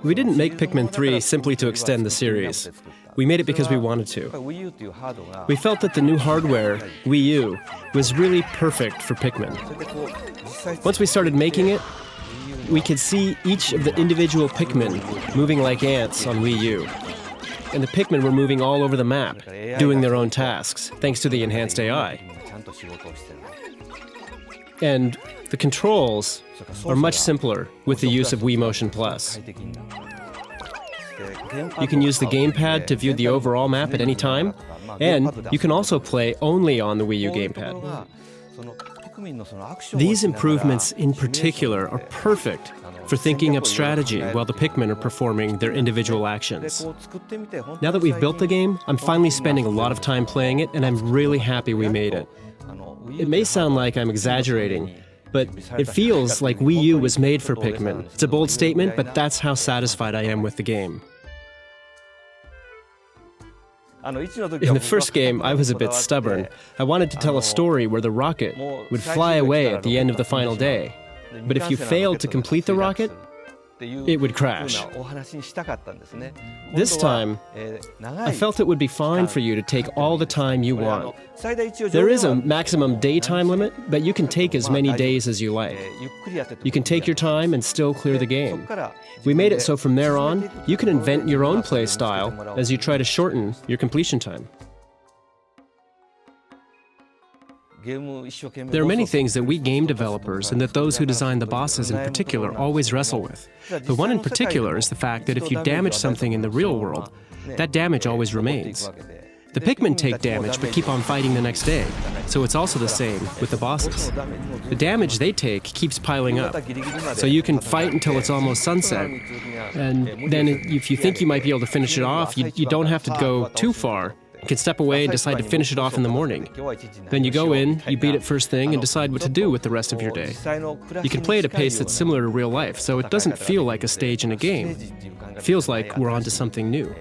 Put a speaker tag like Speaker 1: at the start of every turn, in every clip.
Speaker 1: We didn't make Pikmin 3 simply to extend the series. We made it because we wanted to. We felt that the new hardware, Wii U, was really perfect for Pikmin. Once we started making it, we could see each of the individual Pikmin moving like ants on Wii U. And the Pikmin were moving all over the map, doing their own tasks, thanks to the enhanced AI. And the controls are much simpler with the use of Wii Motion Plus. You can use the gamepad to view the overall map at any time, and you can also play only on the Wii U gamepad. These improvements in particular are perfect for thinking up strategy while the Pikmin are performing their individual actions. Now that we've built the game, I'm finally spending a lot of time playing it, and I'm really happy we made it. It may sound like I'm exaggerating, but it feels like Wii U was made for Pikmin. It's a bold statement, but that's how satisfied I am with the game. In the first game, I was a bit stubborn. I wanted to tell a story where the rocket would fly away at the end of the final day. But if you failed to complete the rocket, it would crash. This time, I felt it would be fine for you to take all the time you want. There is a maximum day time limit, but you can take as many days as you like. You can take your time and still clear the game. We made it so from there on, you can invent your own play style as you try to shorten your completion time. There are many things that we game developers and that those who design the bosses in particular always wrestle with. But one in particular is the fact that if you damage something in the real world, that damage always remains. The Pikmin take damage but keep on fighting the next day, so it's also the same with the bosses. The damage they take keeps piling up, so you can fight until it's almost sunset, and then if you think you might be able to finish it off, you don't have to go too far. You can step away and decide to finish it off in the morning. Then you go in, you beat it first thing, and decide what to do with the rest of your day. You can play at a pace that's similar to real life, so it doesn't feel like a stage in a game. It feels like we're onto something new.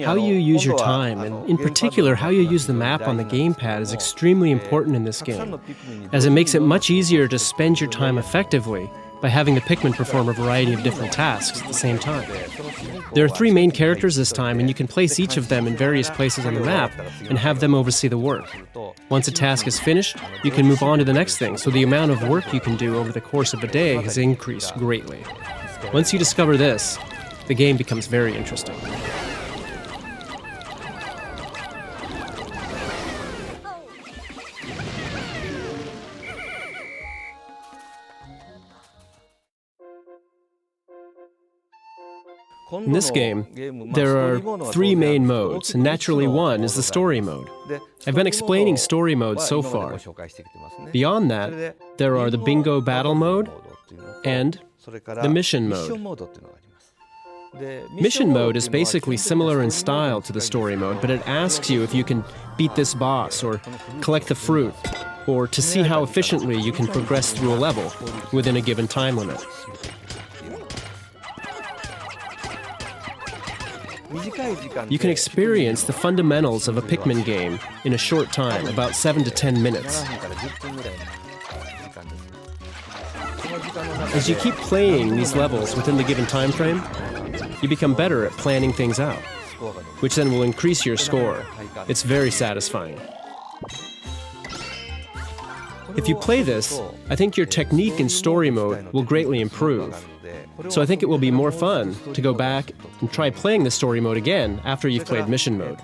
Speaker 1: How you use your time, and in particular how you use the map on the gamepad, is extremely important in this game, as it makes it much easier to spend your time effectively by having the Pikmin perform a variety of different tasks at the same time. There are 3 main characters this time, and you can place each of them in various places on the map and have them oversee the work. Once a task is finished, you can move on to the next thing, so the amount of work you can do over the course of a day has increased greatly. Once you discover this, the game becomes very interesting. In this game, there are 3 main modes, and naturally one is the story mode. I've been explaining story mode so far. Beyond that, there are the bingo battle mode and the mission mode. Mission mode is basically similar in style to the story mode, but it asks you if you can beat this boss, or collect the fruit, or to see how efficiently you can progress through a level within a given time limit. You can experience the fundamentals of a Pikmin game in a short time, about 7 to 10 minutes. As you keep playing these levels within the given time frame, you become better at planning things out, which then will increase your score. It's very satisfying. If you play this, I think your technique in story mode will greatly improve. So I think it will be more fun to go back and try playing the story mode again after you've played mission mode.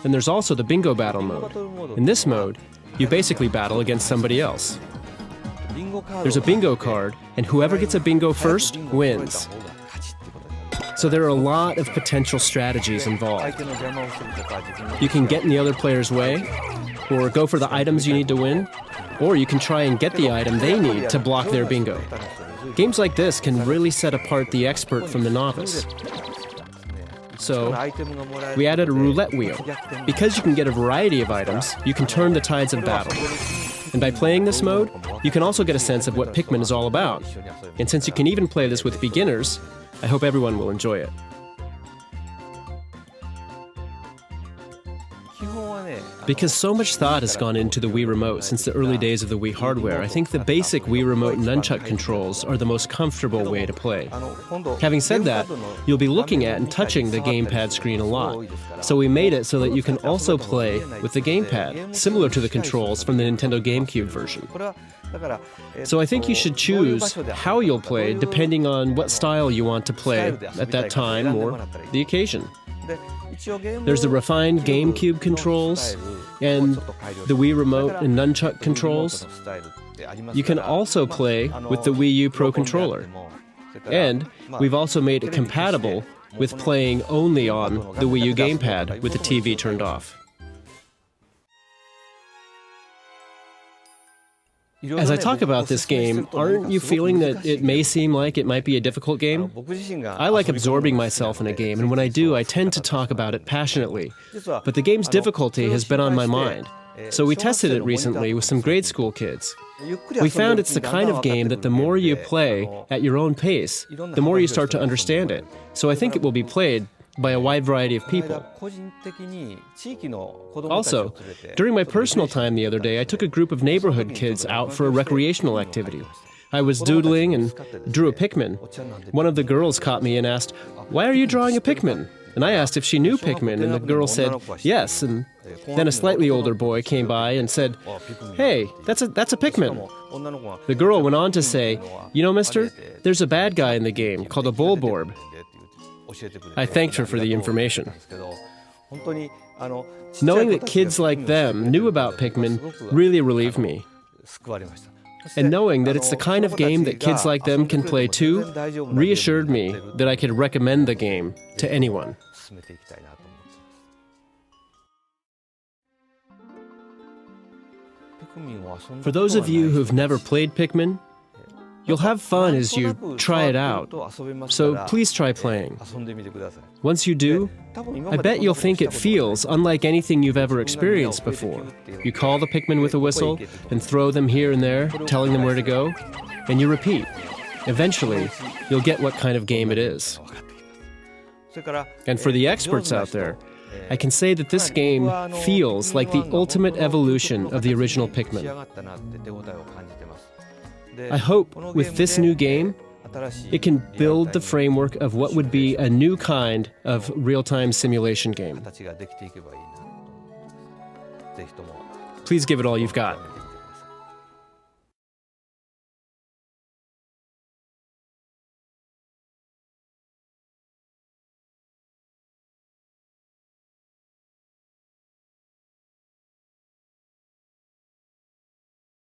Speaker 1: Then there's also the bingo battle mode. In this mode, you basically battle against somebody else. There's a bingo card, and whoever gets a bingo first wins. So there are a lot of potential strategies involved. You can get in the other player's way, or go for the items you need to win, or you can try and get the item they need to block their bingo. Games like this can really set apart the expert from the novice. So, we added a roulette wheel. Because you can get a variety of items, you can turn the tides of battle. And by playing this mode, you can also get a sense of what Pikmin is all about. And since you can even play this with beginners, I hope everyone will enjoy it. Because so much thought has gone into the Wii Remote since the early days of the Wii hardware, I think the basic Wii Remote nunchuck controls are the most comfortable way to play. Having said that, you'll be looking at and touching the gamepad screen a lot. So we made it so that you can also play with the gamepad, similar to the controls from the Nintendo GameCube version. So I think you should choose how you'll play depending on what style you want to play at that time or the occasion. There's the refined GameCube controls and the Wii Remote and nunchuck controls. You can also play with the Wii U Pro Controller. And we've also made it compatible with playing only on the Wii U gamepad with the TV turned off. As I talk about this game, aren't you feeling that it may seem like it might be a difficult game? I like absorbing myself in a game, and when I do, I tend to talk about it passionately. But the game's difficulty has been on my mind. So we tested it recently with some grade school kids. We found it's the kind of game that the more you play at your own pace, the more you start to understand it. So I think it will be played by a wide variety of people. Also, during my personal time the other day, I took a group of neighborhood kids out for a recreational activity. I was doodling and drew a Pikmin. One of the girls caught me and asked, "Why are you drawing a Pikmin?" And I asked if she knew Pikmin, and the girl said, "Yes." And then a slightly older boy came by and said, "Hey, that's a Pikmin." The girl went on to say, "You know, mister, there's a bad guy in the game called a Bulborb." I thanked her for the information. Knowing that kids like them knew about Pikmin really relieved me. And knowing that it's the kind of game that kids like them can play too reassured me that I could recommend the game to anyone. For those of you who've never played Pikmin, you'll have fun as you try it out, so please try playing. Once you do, I bet you'll think it feels unlike anything you've ever experienced before. You call the Pikmin with a whistle and throw them here and there, telling them where to go, and you repeat. Eventually, you'll get what kind of game it is. And for the experts out there, I can say that this game feels like the ultimate evolution of the original Pikmin. I hope with this new game, it can build the framework of what would be a new kind of real-time simulation game. Please give it all you've got.